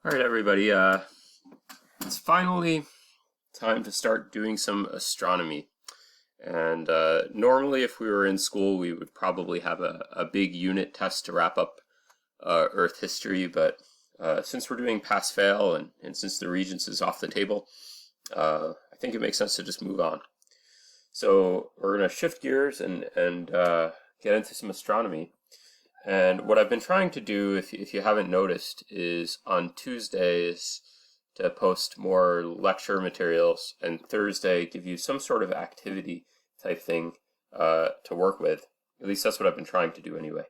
All right, everybody. It's finally time to start doing some astronomy. And normally, if we were in school, we would probably have a big unit test to wrap up Earth history. But since we're doing pass fail and since the Regents is off the table, I think it makes sense to just move on. So we're going to shift gears and get into some astronomy. And what I've been trying to do, if you haven't noticed, is on Tuesdays to post more lecture materials, and Thursday give you some sort of activity type thing to work with. At least that's what I've been trying to do anyway.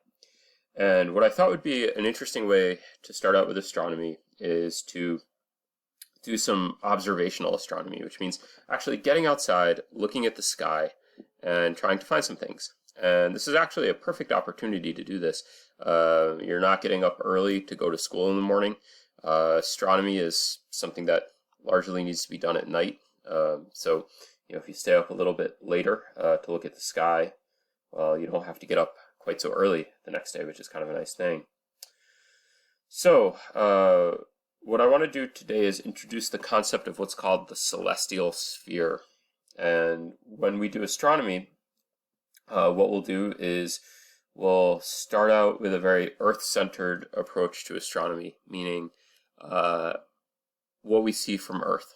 And what I thought would be an interesting way to start out with astronomy is to do some observational astronomy, which means actually getting outside, looking at the sky, and trying to find some things. And this is actually a perfect opportunity to do this. You're not getting up early to go to school in the morning. Astronomy is something that largely needs to be done at night. So, if you stay up a little bit later to look at the sky, well, you don't have to get up quite so early the next day, which is kind of a nice thing. So, what I want to do today is introduce the concept of what's called the celestial sphere. And when we do astronomy, what we'll do is we'll start out with a very Earth-centered approach to astronomy, meaning what we see from Earth.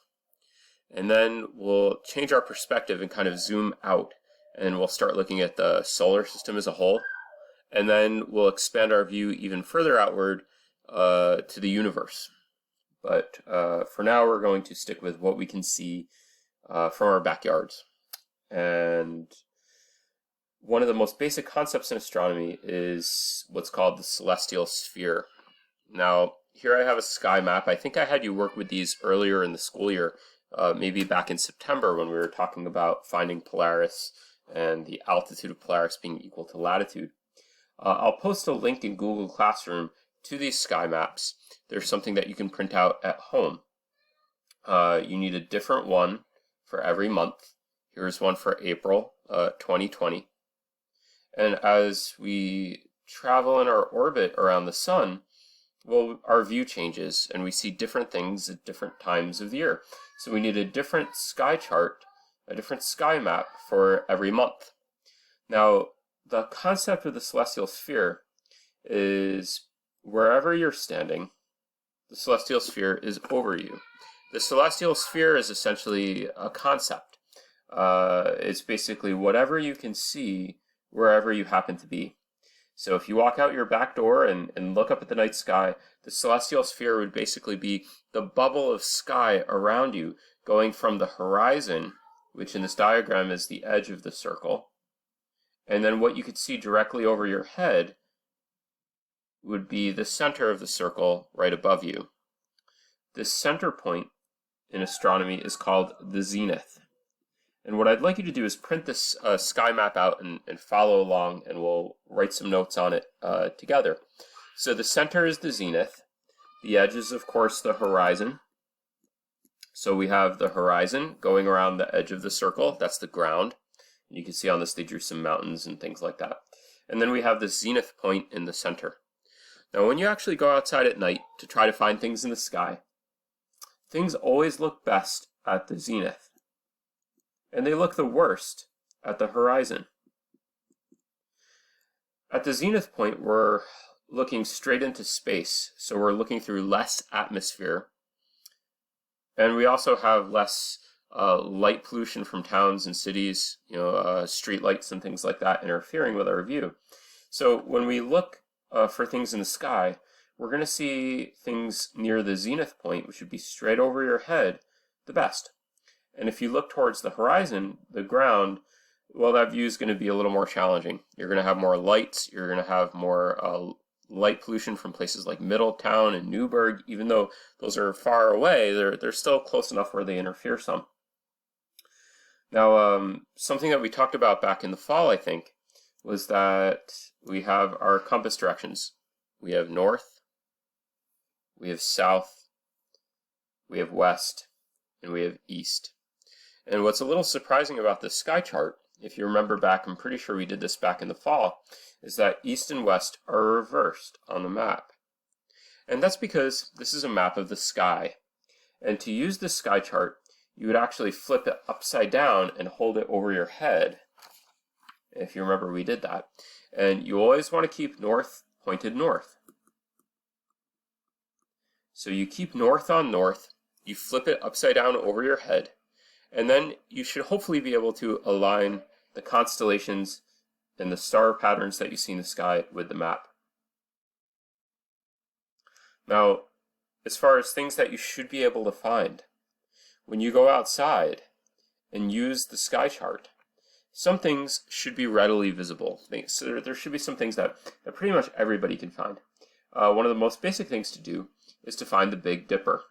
And then we'll change our perspective and kind of zoom out, and we'll start looking at the solar system as a whole. And then we'll expand our view even further outward to the universe. But for now, we're going to stick with what we can see from our backyards. And one of the most basic concepts in astronomy is what's called the celestial sphere. Now, here I have a sky map. I think I had you work with these earlier in the school year, maybe back in September when we were talking about finding Polaris and the altitude of Polaris being equal to latitude. I'll post a link in Google Classroom to these sky maps. There's something that you can print out at home. You need a different one for every month. Here's one for April 2020. And as we travel in our orbit around the sun, well, our view changes and we see different things at different times of the year. So we need a different sky chart, a different sky map for every month. Now, the concept of the celestial sphere is wherever you're standing, the celestial sphere is over you. The celestial sphere is essentially a concept. It's basically whatever you can see wherever you happen to be. So if you walk out your back door and look up at the night sky, the celestial sphere would basically be the bubble of sky around you going from the horizon, which in this diagram is the edge of the circle, and then what you could see directly over your head would be the center of the circle right above you. This center point in astronomy is called the zenith. And what I'd like you to do is print this sky map out and follow along, and we'll write some notes on it together. So the center is the zenith. The edge is, of course, the horizon. So we have the horizon going around the edge of the circle. That's the ground. And you can see on this they drew some mountains and things like that. And then we have the zenith point in the center. Now, when you actually go outside at night to try to find things in the sky, things always look best at the zenith. And they look the worst at the horizon. At the zenith point, we're looking straight into space, so we're looking through less atmosphere. And we also have less light pollution from towns and cities, street lights and things like that interfering with our view. So when we look for things in the sky, we're going to see things near the zenith point, which would be straight over your head, the best. And if you look towards the horizon, the ground, well, that view is going to be a little more challenging. You're going to have more lights. You're going to have more light pollution from places like Middletown and Newburgh. Even though those are far away, they're still close enough where they interfere some. Now, something that we talked about back in the fall, I think, was that we have our compass directions. We have north, we have south, we have west, and we have east. And what's a little surprising about this sky chart, if you remember back, I'm pretty sure we did this back in the fall, is that east and west are reversed on the map. And that's because this is a map of the sky. And to use this sky chart, you would actually flip it upside down and hold it over your head. If you remember, we did that. And you always want to keep north pointed north. So you keep north on north, you flip it upside down over your head, and then you should hopefully be able to align the constellations and the star patterns that you see in the sky with the map. Now, as far as things that you should be able to find, when you go outside and use the sky chart, some things should be readily visible. So there should be some things that pretty much everybody can find. One of the most basic things to do is to find the Big Dipper.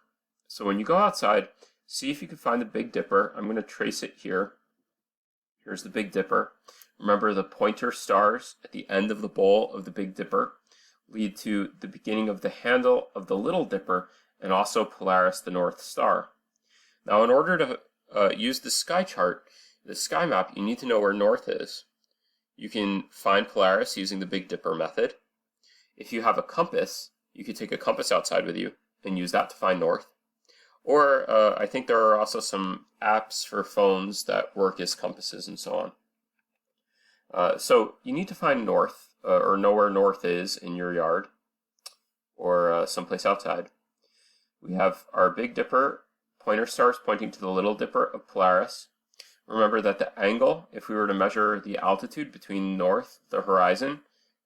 So when you go outside, see if you can find the Big Dipper. I'm going to trace it here. Here's the Big Dipper. Remember, the pointer stars at the end of the bowl of the Big Dipper lead to the beginning of the handle of the Little Dipper and also Polaris, the North Star. Now, in order to use the sky chart, the sky map, you need to know where north is. You can find Polaris using the Big Dipper method. If you have a compass, you could take a compass outside with you and use that to find north. Or I think there are also some apps for phones that work as compasses and so on. So you need to find north, or know where north is in your yard or someplace outside. We have our Big Dipper pointer stars pointing to the Little Dipper of Polaris. Remember that the angle, if we were to measure the altitude between north, the horizon,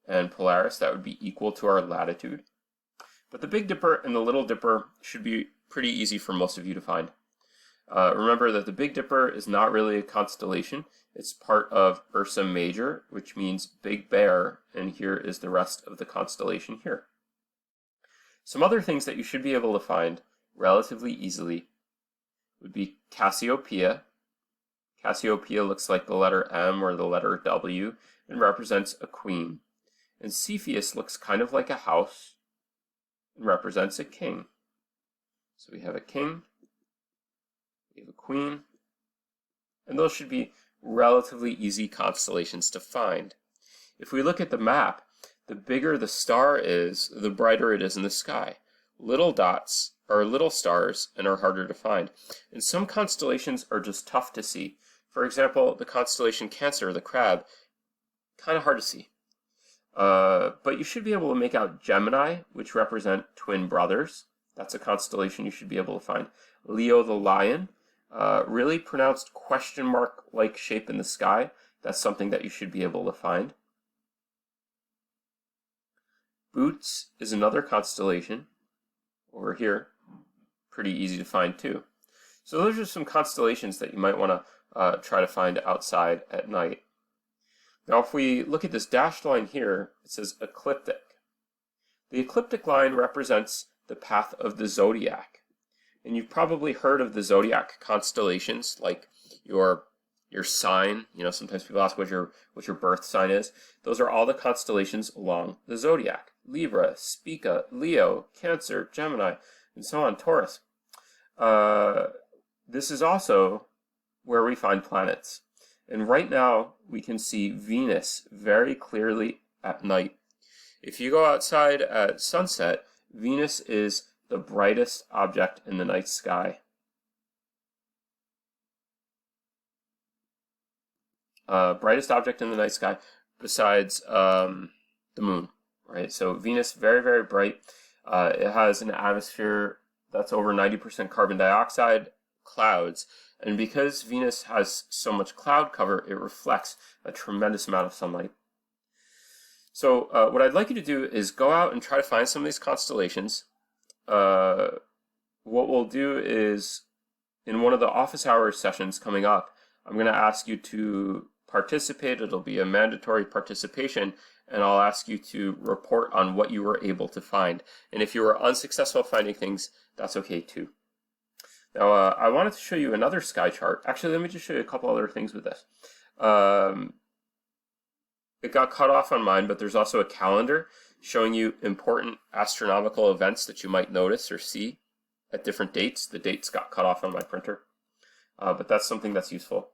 and Polaris, that would be equal to our latitude. But the Big Dipper and the Little Dipper should be pretty easy for most of you to find. Remember that the Big Dipper is not really a constellation. It's part of Ursa Major, which means Big Bear, and here is the rest of the constellation here. Some other things that you should be able to find relatively easily would be Cassiopeia. Cassiopeia looks like the letter M or the letter W and represents a queen. And Cepheus looks kind of like a house and represents a king. So we have a king, we have a queen, and those should be relatively easy constellations to find. If we look at the map, the bigger the star is, the brighter it is in the sky. Little dots are little stars and are harder to find. And some constellations are just tough to see. For example, the constellation Cancer, the crab, kind of hard to see. But you should be able to make out Gemini, which represent twin brothers. That's a constellation you should be able to find. Leo the lion, really pronounced question mark-like shape in the sky. That's something that you should be able to find. Boots is another constellation over here. Pretty easy to find too. So those are some constellations that you might want to try to find outside at night. Now if we look at this dashed line here, it says ecliptic. The ecliptic line represents the path of the zodiac. And you've probably heard of the zodiac constellations, like your sign. You know, sometimes people ask what your birth sign is. Those are all the constellations along the zodiac. Libra, Spica, Leo, Cancer, Gemini, and so on, Taurus. This is also where we find planets. And right now, we can see Venus very clearly at night. If you go outside at sunset, Venus is the brightest object in the night sky. Brightest object in the night sky besides the moon, right? So Venus, very, very bright. It has an atmosphere that's over 90% carbon dioxide, clouds. And because Venus has so much cloud cover, it reflects a tremendous amount of sunlight. So what I'd like you to do is go out and try to find some of these constellations. What we'll do is, in one of the office hours sessions coming up, I'm going to ask you to participate. It'll be a mandatory participation, and I'll ask you to report on what you were able to find. And if you were unsuccessful finding things, that's okay too. Now, I wanted to show you another sky chart. Actually, let me just show you a couple other things with this. It got cut off on mine, but there's also a calendar showing you important astronomical events that you might notice or see at different dates. The dates got cut off on my printer, but that's something that's useful.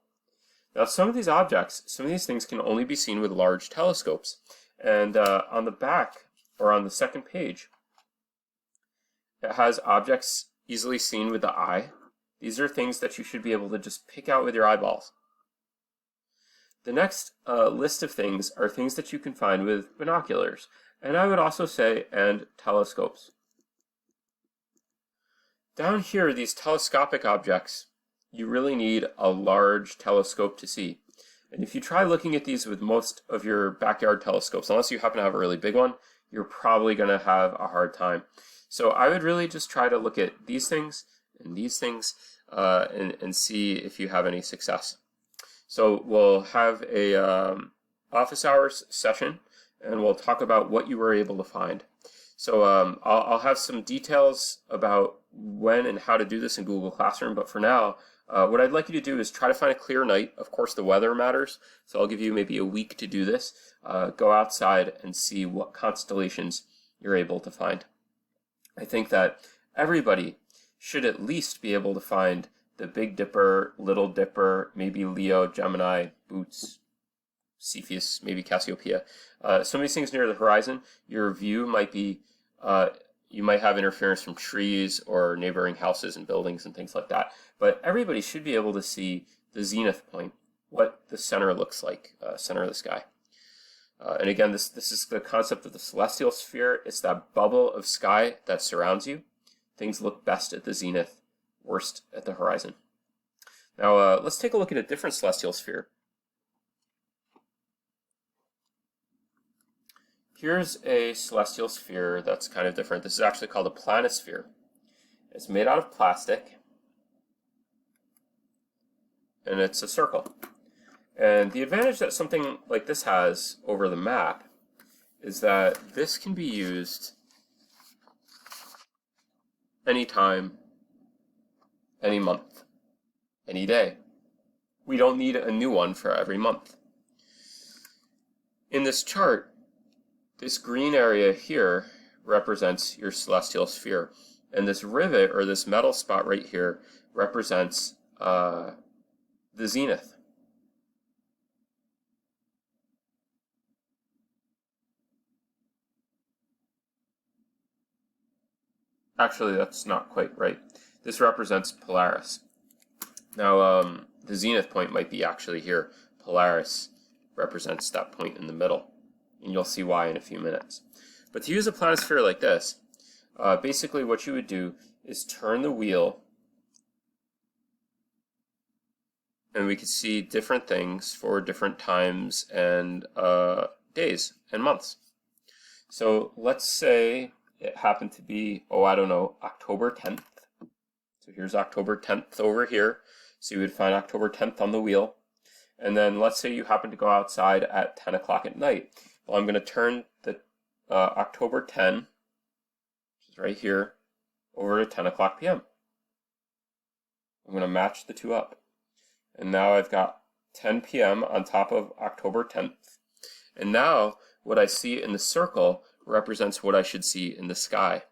Now, some of these objects, some of these things can only be seen with large telescopes. And on the back, or on the second page, It has objects easily seen with the eye. These are things that you should be able to just pick out with your eyeballs. The next list of things are things that you can find with binoculars, and I would also say and telescopes. Down here, these telescopic objects, you really need a large telescope to see. And if you try looking at these with most of your backyard telescopes, unless you happen to have a really big one, you're probably going to have a hard time. So I would really just try to look at these things and these things and see if you have any success. So we'll have a office hours session, and we'll talk about what you were able to find. So I'll have some details about when and how to do this in Google Classroom, but for now, what I'd like you to do is try to find a clear night. Of course, the weather matters, so I'll give you maybe a week to do this. Go outside and see what constellations you're able to find. I think that everybody should at least be able to find the Big Dipper, Little Dipper, maybe Leo, Gemini, Boots, Cepheus, maybe Cassiopeia. Some of these things near the horizon, your view might be, you might have interference from trees or neighboring houses and buildings and things like that. But everybody should be able to see the zenith point, what the center looks like, center of the sky. And again, this is the concept of the celestial sphere. It's that bubble of sky that surrounds you. Things look best at the zenith, worst at the horizon. Now, let's take a look at a different celestial sphere. Here's a celestial sphere that's kind of different. This is actually called a planisphere. It's made out of plastic, and it's a circle. And the advantage that something like this has over the map is that this can be used anytime, any month, any day. We don't need a new one for every month. In this chart, this green area here represents your celestial sphere, and this rivet or this metal spot right here represents the zenith. Actually, that's not quite right. This represents Polaris. Now, the zenith point might be actually here. Polaris represents that point in the middle, and you'll see why in a few minutes. But to use a planisphere like this, basically what you would do is turn the wheel, and we could see different things for different times and days and months. So let's say it happened to be, October 10th. So here's October 10th over here. So you would find October 10th on the wheel. And then let's say you happen to go outside at 10 o'clock at night. Well, I'm going to turn the October 10, which is right here, over to 10 o'clock p.m. I'm going to match the two up. And now I've got 10 p.m. on top of October 10th. And now what I see in the circle represents what I should see in the sky.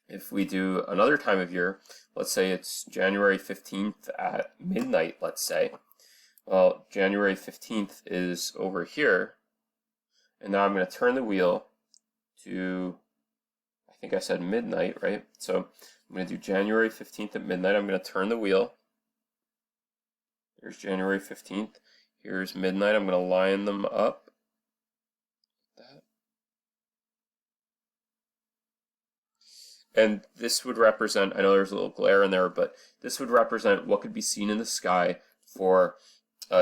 If we do another time of year, let's say it's January 15th at midnight, let's say. Well, January 15th is over here. And now I'm going to turn the wheel to, I think I said midnight, right? So I'm going to do January 15th at midnight. I'm going to turn the wheel. Here's January 15th. Here's midnight. I'm going to line them up. And this would represent, I know there's a little glare in there, but this would represent what could be seen in the sky for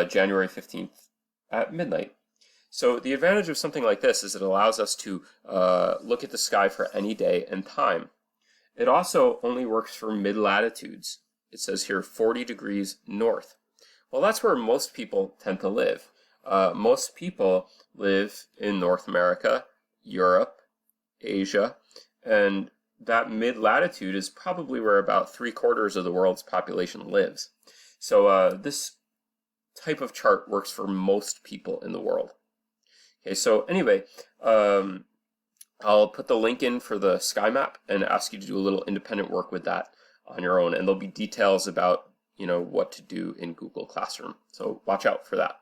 January 15th at midnight. So the advantage of something like this is it allows us to look at the sky for any day and time. It also only works for mid-latitudes. It says here 40 degrees north. Well, that's where most people tend to live. Most people live in North America, Europe, Asia, and that mid-latitude is probably where about 3/4 of the world's population lives. So this type of chart works for most people in the world. Okay, so anyway, I'll put the link in for the sky map and ask you to do a little independent work with that on your own, and there'll be details about what to do in Google Classroom. So watch out for that.